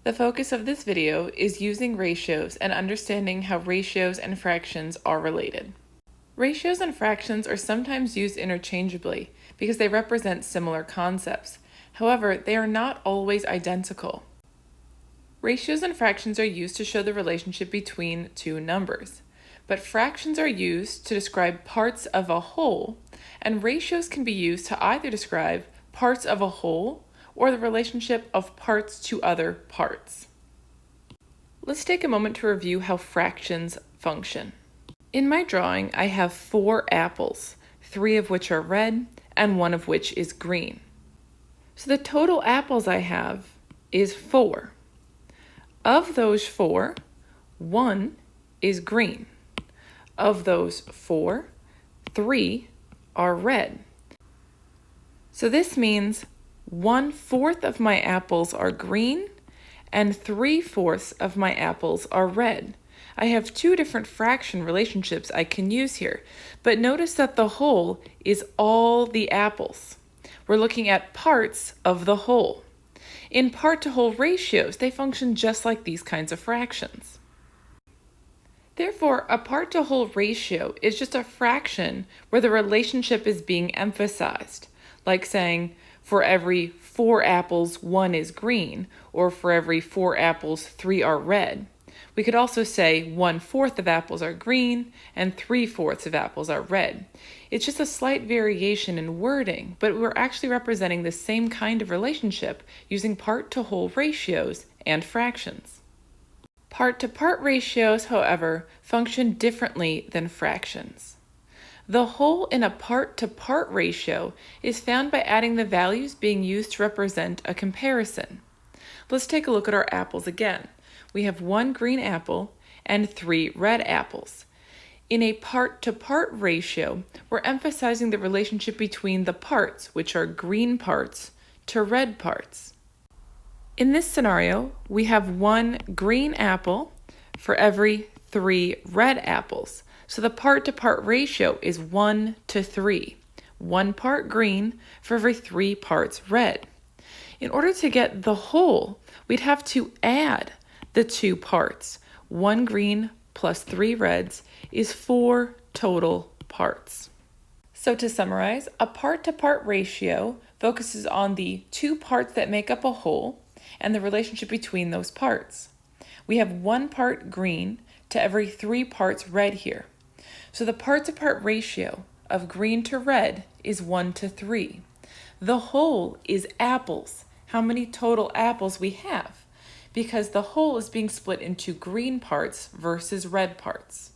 The focus of this video is using ratios and understanding how ratios and fractions are related. Ratios and fractions are sometimes used interchangeably because they represent similar concepts. However, they are not always identical. Ratios and fractions are used to show the relationship between two numbers, but fractions are used to describe parts of a whole, and ratios can be used to either describe parts of a whole or the relationship of parts to other parts. Let's take a moment to review how fractions function. In my drawing, I have 4 apples, 3 of which are red and 1 of which is green. So the total apples I have is 4. Of those 4, 1 is green. Of those 4, 3 are red. So this means 1/4 of my apples are green and 3/4 of my apples are red. I have 2 different fraction relationships I can use here, but notice that the whole is all the apples. We're looking at parts of the whole. In part-to-whole ratios, they function just like these kinds of fractions. Therefore, a part-to-whole ratio is just a fraction where the relationship is being emphasized, like saying, for every 4 apples, 1 is green, or for every 4 apples, 3 are red. We could also say 1/4 of apples are green and 3/4 of apples are red. It's just a slight variation in wording, but we're actually representing the same kind of relationship using part-to-whole ratios and fractions. Part-to-part ratios, however, function differently than fractions. The whole in a part-to-part ratio is found by adding the values being used to represent a comparison. Let's take a look at our apples again. We have 1 green apple and 3 red apples. In a part-to-part ratio, we're emphasizing the relationship between the parts, which are green parts, to red parts. In this scenario, we have 1 green apple for every 3 red apples. So the part-to-part ratio is 1 to 3. 1 part green for every 3 parts red. In order to get the whole, we'd have to add the 2 parts. 1 green plus 3 reds is 4 total parts. So to summarize, a part-to-part ratio focuses on the 2 parts that make up a whole and the relationship between those parts. We have 1 part green to every 3 parts red here. So the part-to-part ratio of green to red is 1 to 3. The whole is apples, how many total apples we have, because the whole is being split into green parts versus red parts.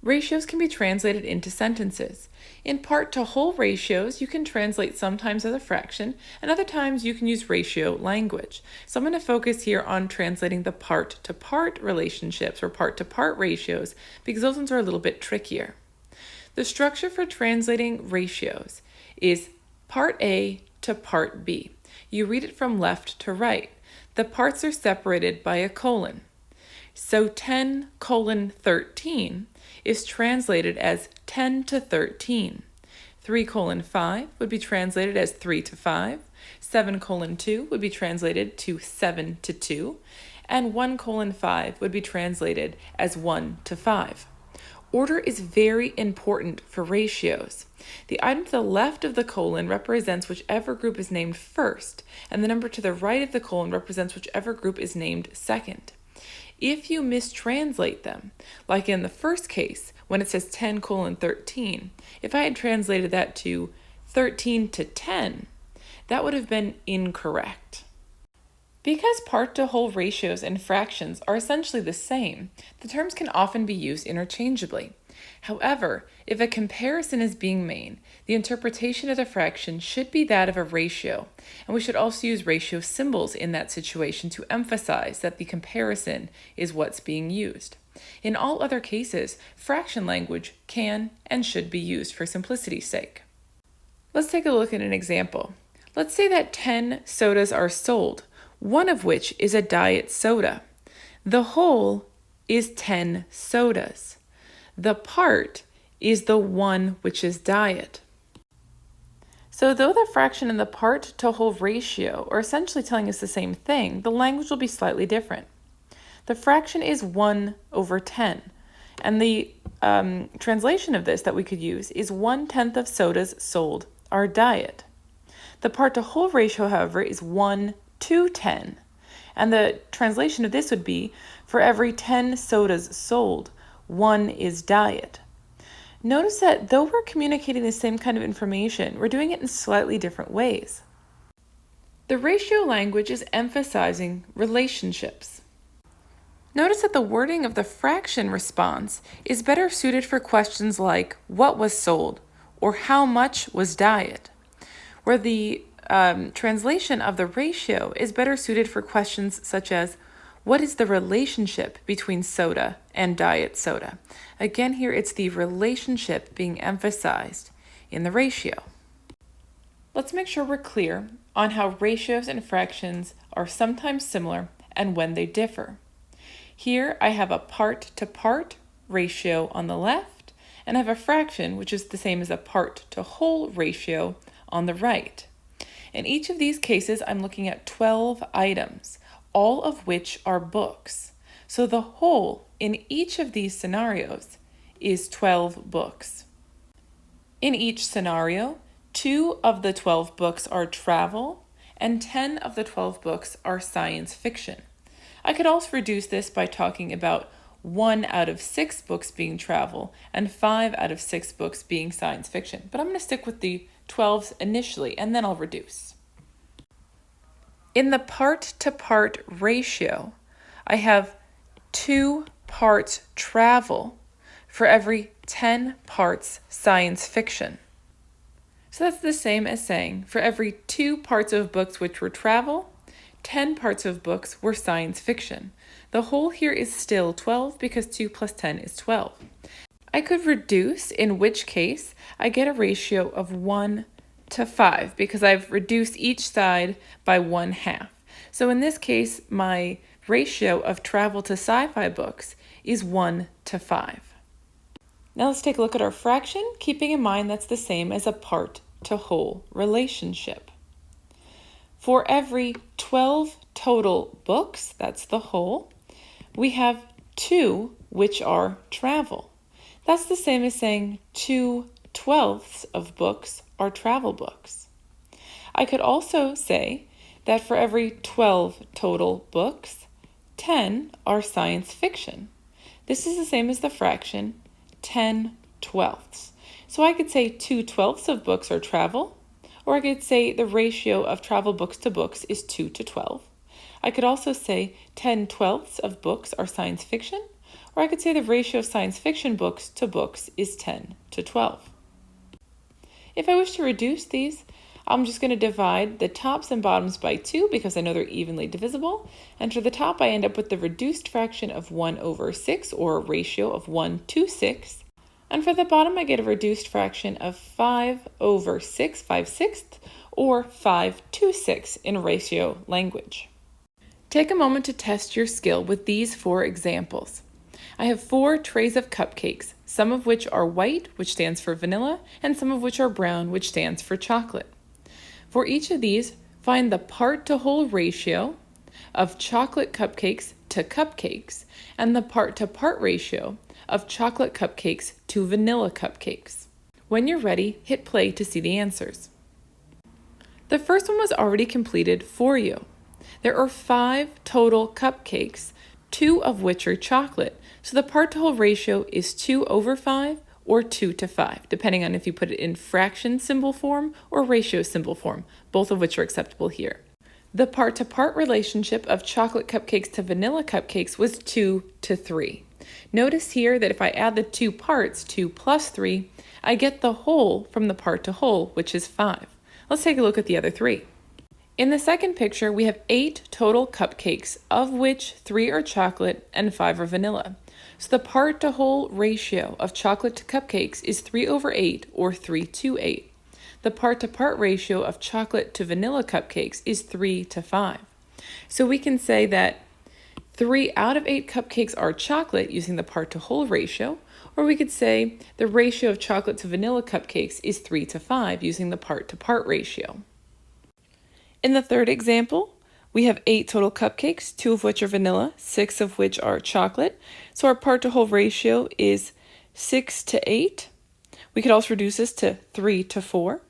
Ratios can be translated into sentences. In part-to-whole ratios, you can translate sometimes as a fraction, and other times you can use ratio language. So I'm going to focus here on translating the part-to-part relationships or part-to-part ratios because those ones are a little bit trickier. The structure for translating ratios is part A to part B. You read it from left to right. The parts are separated by a colon. So 10:13 is translated as 10 to 13. 3:5 would be translated as 3 to 5. 7:2 would be translated to 7 to 2. And 1:5 would be translated as 1 to 5. Order is very important for ratios. The item to the left of the colon represents whichever group is named first, and the number to the right of the colon represents whichever group is named second. If you mistranslate them, like in the first case, when it says 10:13, if I had translated that to 13 to 10, that would have been incorrect. Because part-to-whole ratios and fractions are essentially the same, the terms can often be used interchangeably. However, if a comparison is being made, the interpretation of the fraction should be that of a ratio, and we should also use ratio symbols in that situation to emphasize that the comparison is what's being used. In all other cases, fraction language can and should be used for simplicity's sake. Let's take a look at an example. Let's say that 10 sodas are sold, one of which is a diet soda. The whole is 10 sodas. The part is the one which is diet. So though the fraction and the part-to-whole ratio are essentially telling us the same thing, the language will be slightly different. The fraction is 1 over 10, and the translation of this that we could use is 1/10 of sodas sold are diet. The part-to-whole ratio, however, is 1 to 10, and the translation of this would be, for every 10 sodas sold, 1 is diet. Notice that though we're communicating the same kind of information, we're doing it in slightly different ways. The ratio language is emphasizing relationships. Notice that the wording of the fraction response is better suited for questions like what was sold or how much was diet, where the translation of the ratio is better suited for questions such as what is the relationship between soda and diet soda? Again, here it's the relationship being emphasized in the ratio. Let's make sure we're clear on how ratios and fractions are sometimes similar and when they differ. Here I have a part-to-part ratio on the left, and I have a fraction, which is the same as a part-to-whole ratio on the right. In each of these cases, I'm looking at 12 items, all of which are books. So the whole in each of these scenarios is 12 books. In each scenario, 2 of the 12 books are travel, and 10 of the 12 books are science fiction. I could also reduce this by talking about 1 out of 6 books being travel and 5 out of 6 books being science fiction. But I'm going to stick with the 12s initially, and then I'll reduce. In the part-to-part ratio, I have 2 parts travel for every 10 parts science fiction. So that's the same as saying for every 2 parts of books which were travel, 10 parts of books were science fiction. The whole here is still 12 because 2 plus 10 is 12. I could reduce, in which case I get a ratio of 1 to 5 because I've reduced each side by 1/2. So in this case, my ratio of travel to sci-fi books is 1 to 5. Now let's take a look at our fraction, keeping in mind that's the same as a part-to-whole relationship. For every 12 total books, that's the whole, we have 2 which are travel. That's the same as saying 2/12 of books are travel books. I could also say that for every 12 total books, 10 are science fiction. This is the same as the fraction 10/12. So I could say 2/12 of books are travel, or I could say the ratio of travel books to books is 2 to 12. I could also say 10/12 of books are science fiction, or I could say the ratio of science fiction books to books is 10 to 12. If I wish to reduce these, I'm just going to divide the tops and bottoms by 2 because I know they're evenly divisible. And for the top, I end up with the reduced fraction of 1 over 6, or a ratio of 1 to 6. And for the bottom, I get a reduced fraction of 5 over 6, 5/6, or 5 to 6 in ratio language. Take a moment to test your skill with these 4 examples. I have 4 trays of cupcakes, some of which are white, which stands for vanilla, and some of which are brown, which stands for chocolate. For each of these, find the part-to-whole ratio of chocolate cupcakes to cupcakes and the part-to-part ratio of chocolate cupcakes to vanilla cupcakes. When you're ready, hit play to see the answers. The first one was already completed for you. There are 5 total cupcakes, 2 of which are chocolate, so the part-to-whole ratio is 2 over 5 or 2 to 5, depending on if you put it in fraction symbol form or ratio symbol form, both of which are acceptable here. The part-to-part relationship of chocolate cupcakes to vanilla cupcakes was 2 to 3. Notice here that if I add the 2 parts, 2 plus 3, I get the whole from the part-to-whole, which is 5. Let's take a look at the other 3. In the second picture, we have 8 total cupcakes, of which 3 are chocolate and 5 are vanilla. So the part-to-whole ratio of chocolate to cupcakes is 3 over 8, or 3 to 8. The part-to-part ratio of chocolate to vanilla cupcakes is 3 to 5. So we can say that 3 out of 8 cupcakes are chocolate using the part-to-whole ratio, Or we could say the ratio of chocolate to vanilla cupcakes is 3 to 5 using the part-to-part ratio. In the third example, we have 8 total cupcakes, 2 of which are vanilla, 6 of which are chocolate. So our part-to-whole ratio is 6 to 8. We could also reduce this to 3 to 4.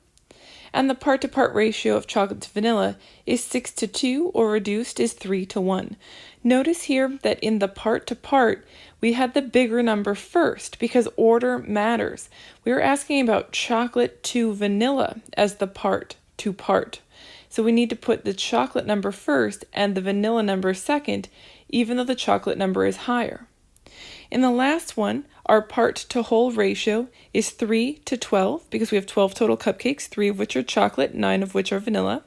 And the part-to-part ratio of chocolate to vanilla is 6 to 2, or reduced is 3 to 1. Notice here that in the part-to-part, we had the bigger number first because order matters. We were asking about chocolate to vanilla as the part-to-part. So we need to put the chocolate number first and the vanilla number second, even though the chocolate number is higher. In the last one, our part-to-whole ratio is 3 to 12 because we have 12 total cupcakes, 3 of which are chocolate, 9 of which are vanilla.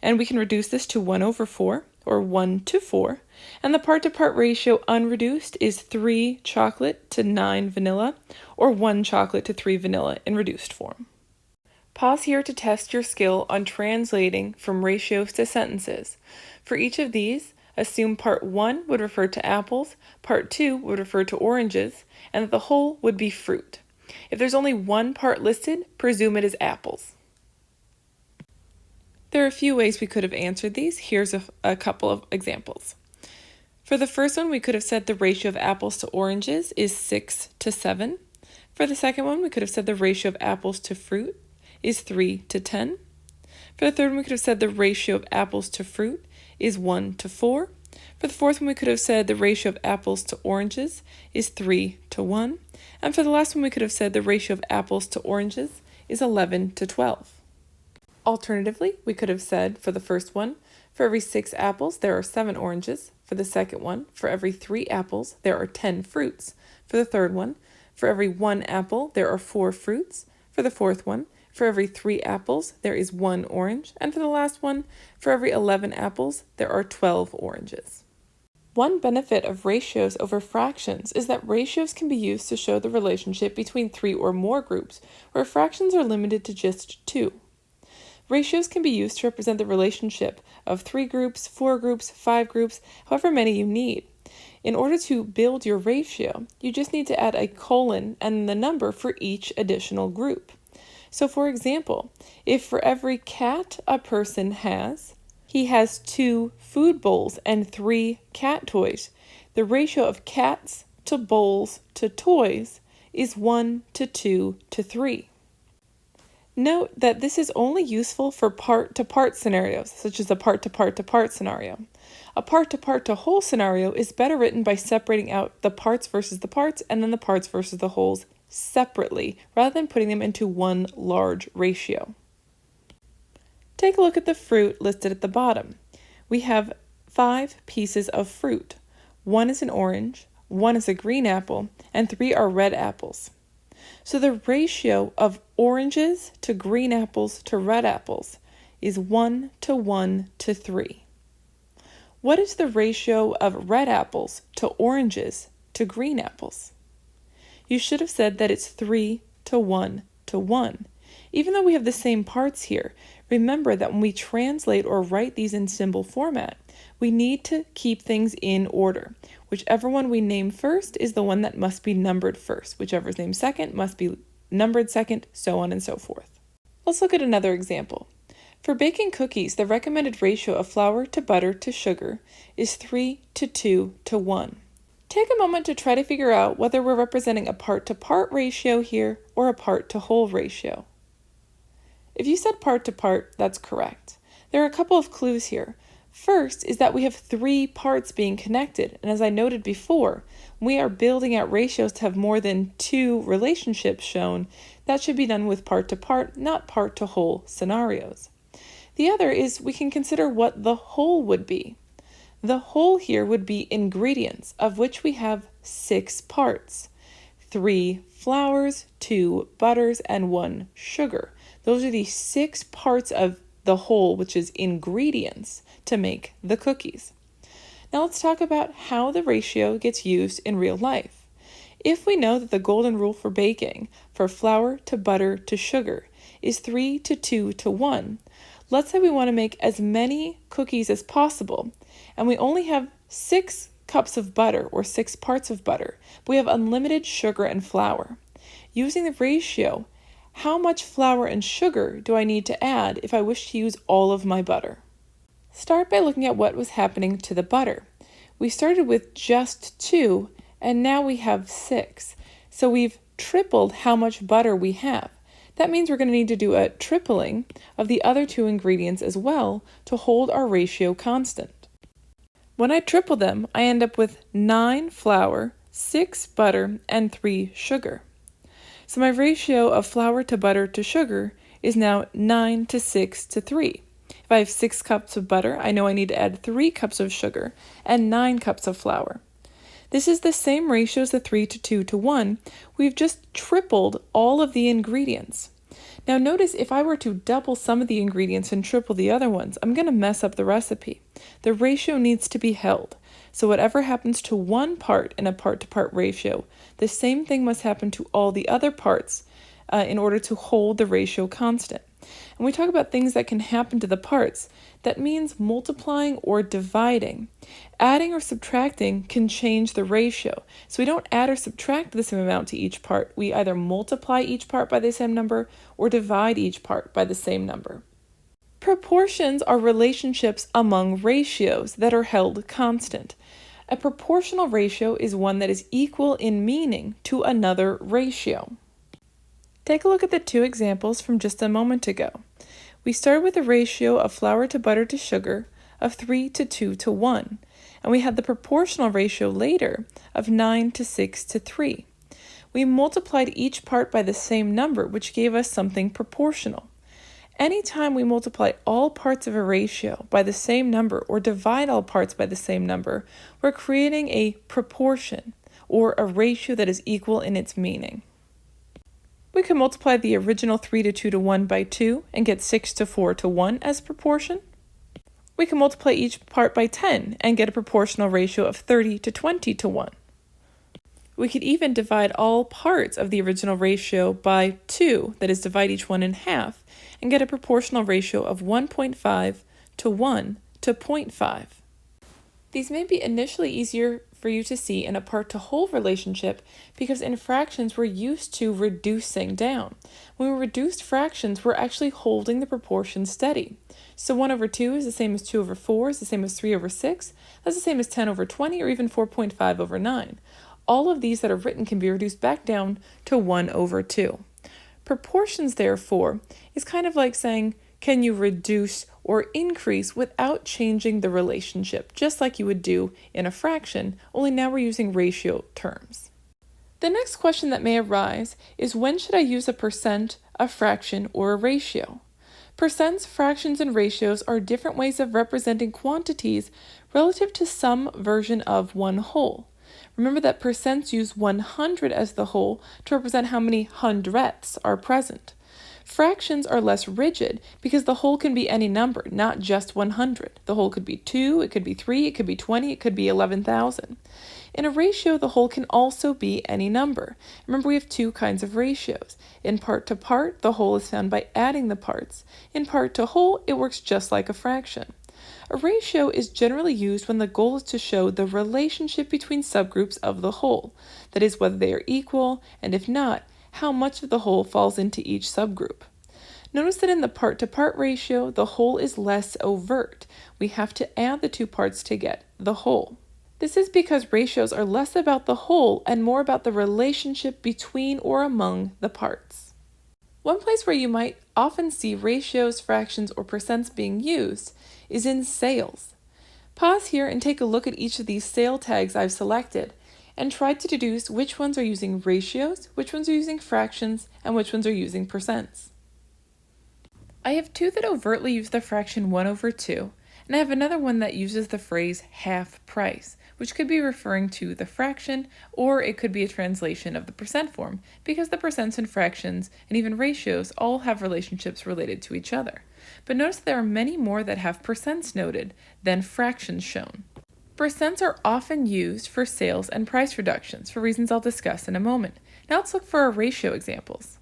And we can reduce this to 1 over 4, or 1 to 4. And the part-to-part ratio unreduced is 3 chocolate to 9 vanilla, or 1 chocolate to 3 vanilla in reduced form. Pause here to test your skill on translating from ratios to sentences. For each of these, assume part 1 would refer to apples, part 2 would refer to oranges, and that the whole would be fruit. If there's only one part listed, presume it is apples. There are a few ways we could have answered these. Here's a couple of examples. For the first one, we could have said the ratio of apples to oranges is 6 to 7. For the second one, we could have said the ratio of apples to fruit is 3 to 10. For the third one, we could have said the ratio of apples to fruit is 1 to 4. For the fourth one, we could have said the ratio of apples to oranges is 3 to 1. And for the last one, we could have said the ratio of apples to oranges is 11 to 12. Alternatively, we could have said for the first one, for every 6 apples, there are 7 oranges. For the second one, for every 3 apples, there are 10 fruits. For the third one, for every 1 apple, there are 4 fruits. For the fourth one, for every 3 apples, there is 1 orange. And for the last one, for every 11 apples, there are 12 oranges. One benefit of ratios over fractions is that ratios can be used to show the relationship between 3 or more groups, where fractions are limited to just 2. Ratios can be used to represent the relationship of 3 groups, 4 groups, 5 groups, however many you need. In order to build your ratio, you just need to add a colon and the number for each additional group. So for example, if for every cat a person has, he has 2 food bowls and 3 cat toys, the ratio of cats to bowls to toys is 1 to 2 to 3. Note that this is only useful for part-to-part scenarios, such as a part-to-part-to-part scenario. A part-to-part-to-whole scenario is better written by separating out the parts versus the parts and then the parts versus the wholes separately, rather than putting them into one large ratio. Take a look at the fruit listed at the bottom. We have 5 pieces of fruit. 1 is an orange, 1 is a green apple, and 3 are red apples. So the ratio of oranges to green apples to red apples is 1 to 1 to 3. What is the ratio of red apples to oranges to green apples? You should have said that it's 3 to 1 to 1. Even though we have the same parts here, remember that when we translate or write these in symbol format, we need to keep things in order. Whichever one we name first is the one that must be numbered first. Whichever is named second must be numbered second, so on and so forth. Let's look at another example. For baking cookies, the recommended ratio of flour to butter to sugar is 3 to 2 to 1. Take a moment to try to figure out whether we're representing a part-to-part ratio here or a part-to-whole ratio. If you said part-to-part, that's correct. There are a couple of clues here. First is that we have 3 parts being connected, and as I noted before, when we are building out ratios to have more than 2 relationships shown, that should be done with part-to-part, not part-to-whole scenarios. The other is we can consider what the whole would be. The whole here would be ingredients, of which we have 6 parts. 3 flours, 2 butters, and 1 sugar. Those are the 6 parts of the whole, which is ingredients, to make the cookies. Now let's talk about how the ratio gets used in real life. If we know that the golden rule for baking, for flour to butter to sugar, is 3 to 2 to 1, let's say we want to make as many cookies as possible, and we only have 6 cups of butter or 6 parts of butter, but we have unlimited sugar and flour. Using the ratio, how much flour and sugar do I need to add if I wish to use all of my butter? Start by looking at what was happening to the butter. We started with just 2, and now we have 6. So we've tripled how much butter we have. That means we're going to need to do a tripling of the other 2 ingredients as well to hold our ratio constant. When I triple them, I end up with 9 flour, 6 butter, and 3 sugar. So my ratio of flour to butter to sugar is now 9 to 6 to 3. If I have 6 cups of butter, I know I need to add 3 cups of sugar and 9 cups of flour. This is the same ratio as the 3 to 2 to 1. We've just tripled all of the ingredients. Now notice if I were to double some of the ingredients and triple the other ones, I'm going to mess up the recipe. The ratio needs to be held. So whatever happens to one part in a part-to-part ratio, the same thing must happen to all the other parts in order to hold the ratio constant. And we talk about things that can happen to the parts. That means multiplying or dividing. Adding or subtracting can change the ratio. So we don't add or subtract the same amount to each part. We either multiply each part by the same number or divide each part by the same number. Proportions are relationships among ratios that are held constant. A proportional ratio is one that is equal in meaning to another ratio. Take a look at the 2 examples from just a moment ago. We started with a ratio of flour to butter to sugar of 3 to 2 to 1, and we had the proportional ratio later of 9 to 6 to 3. We multiplied each part by the same number, which gave us something proportional. Anytime we multiply all parts of a ratio by the same number or divide all parts by the same number, we're creating a proportion, or a ratio that is equal in its meaning. We can multiply the original 3 to 2 to 1 by 2 and get 6 to 4 to 1 as proportion. We can multiply each part by 10 and get a proportional ratio of 30 to 20 to 1. We could even divide all parts of the original ratio by 2, that is, divide each one in half, and get a proportional ratio of 1.5 to 1 to 0.5. These may be initially easier for you to see in a part-to-whole relationship because in fractions we're used to reducing down. When we reduced fractions, we're actually holding the proportion steady. So 1 over 2 is the same as 2 over 4, is the same as 3 over 6, that's the same as 10 over 20, or even 4.5 over 9. All of these that are written can be reduced back down to 1 over 2. Proportions, therefore, is kind of like saying, can you reduce or increase without changing the relationship, just like you would do in a fraction, only now we're using ratio terms. The next question that may arise is when should I use a percent, a fraction, or a ratio? Percents, fractions, and ratios are different ways of representing quantities relative to some version of one whole. Remember that percents use 100 as the whole to represent how many hundredths are present. Fractions are less rigid because the whole can be any number, not just 100. The whole could be 2, it could be 3, it could be 20, it could be 11,000. In a ratio, the whole can also be any number. Remember, we have 2 kinds of ratios. In part to part, the whole is found by adding the parts. In part to whole, it works just like a fraction. A ratio is generally used when the goal is to show the relationship between subgroups of the whole, that is, whether they are equal, and if not, how much of the whole falls into each subgroup. Notice that in the part-to-part ratio, the whole is less overt. We have to add the 2 parts to get the whole. This is because ratios are less about the whole and more about the relationship between or among the parts. One place where you might often see ratios, fractions, or percents being used is in sales. Pause here and take a look at each of these sale tags I've selected and try to deduce which ones are using ratios, which ones are using fractions, and which ones are using percents. I have 2 that overtly use the fraction 1 over 2, and I have another one that uses the phrase half price, which could be referring to the fraction, or it could be a translation of the percent form, because the percents and fractions, and even ratios, all have relationships related to each other. But notice there are many more that have percents noted than fractions shown. Percents are often used for sales and price reductions, for reasons I'll discuss in a moment. Now let's look for our ratio examples.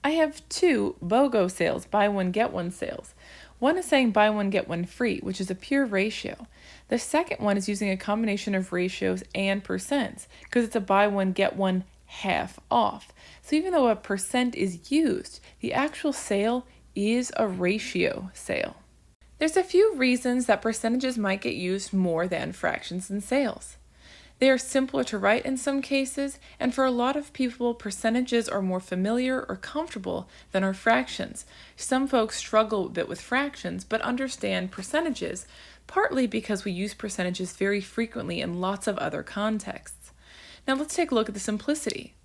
I have 2 BOGO sales, buy one get one sales. One is saying buy one, get one free, which is a pure ratio. The second one is using a combination of ratios and percents, because it's a buy one, get one half off. So even though a percent is used, the actual sale is a ratio sale. There's a few reasons that percentages might get used more than fractions in sales. They are simpler to write in some cases, and for a lot of people, percentages are more familiar or comfortable than are fractions. Some folks struggle a bit with fractions, but understand percentages, partly because we use percentages very frequently in lots of other contexts. Now let's take a look at the simplicity.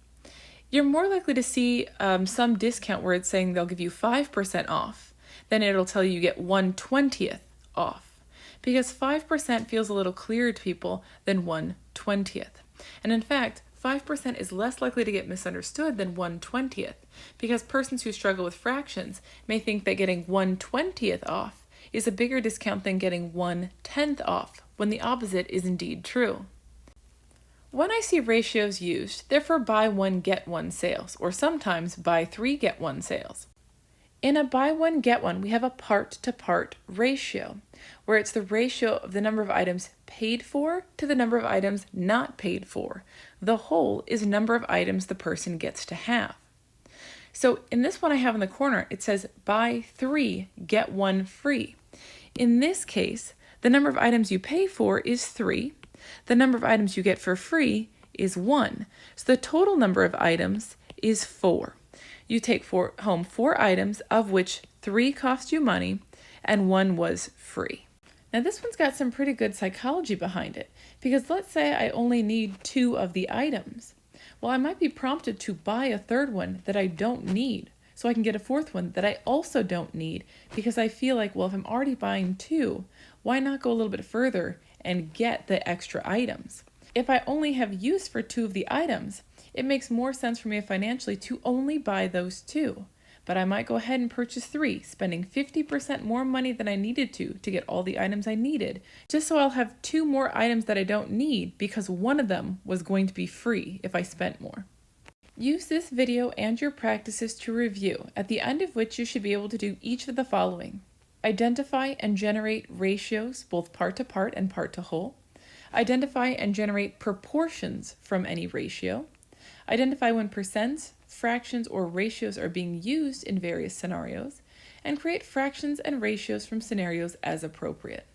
You're more likely to see some discount where it's saying they'll give you 5% off, then it'll tell you get 1/20th off. Because 5% feels a little clearer to people than 1/20th. And in fact, 5% is less likely to get misunderstood than 1/20th, because persons who struggle with fractions may think that getting 1/20th off is a bigger discount than getting 1/10th off, when the opposite is indeed true. When I see ratios used, they're for buy one, get one sales, or sometimes buy three, get one sales. In a buy one, get one, we have a part-to-part ratio, where it's the ratio of the number of items paid for to the number of items not paid for. The whole is the number of items the person gets to have. So in this one I have in the corner, it says buy three, get one free. In this case, the number of items you pay for is 3. The number of items you get for free is 1. So the total number of items is 4. You take home 4 items, of which 3 cost you money and 1 was free. Now this one's got some pretty good psychology behind it, because let's say I only need 2 of the items. Well, I might be prompted to buy a third one that I don't need, so I can get a fourth one that I also don't need, because I feel like, well, if I'm already buying 2, why not go a little bit further and get the extra items? If I only have use for 2 of the items, it makes more sense for me financially to only buy those 2. But I might go ahead and purchase 3, spending 50% more money than I needed to get all the items I needed, just so I'll have 2 more items that I don't need because one of them was going to be free if I spent more. Use this video and your practices to review, at the end of which you should be able to do each of the following. Identify and generate ratios, both part-to-part and part-to-whole. Identify and generate proportions from any ratio. Identify when percents, fractions, or ratios are being used in various scenarios, and create fractions and ratios from scenarios as appropriate.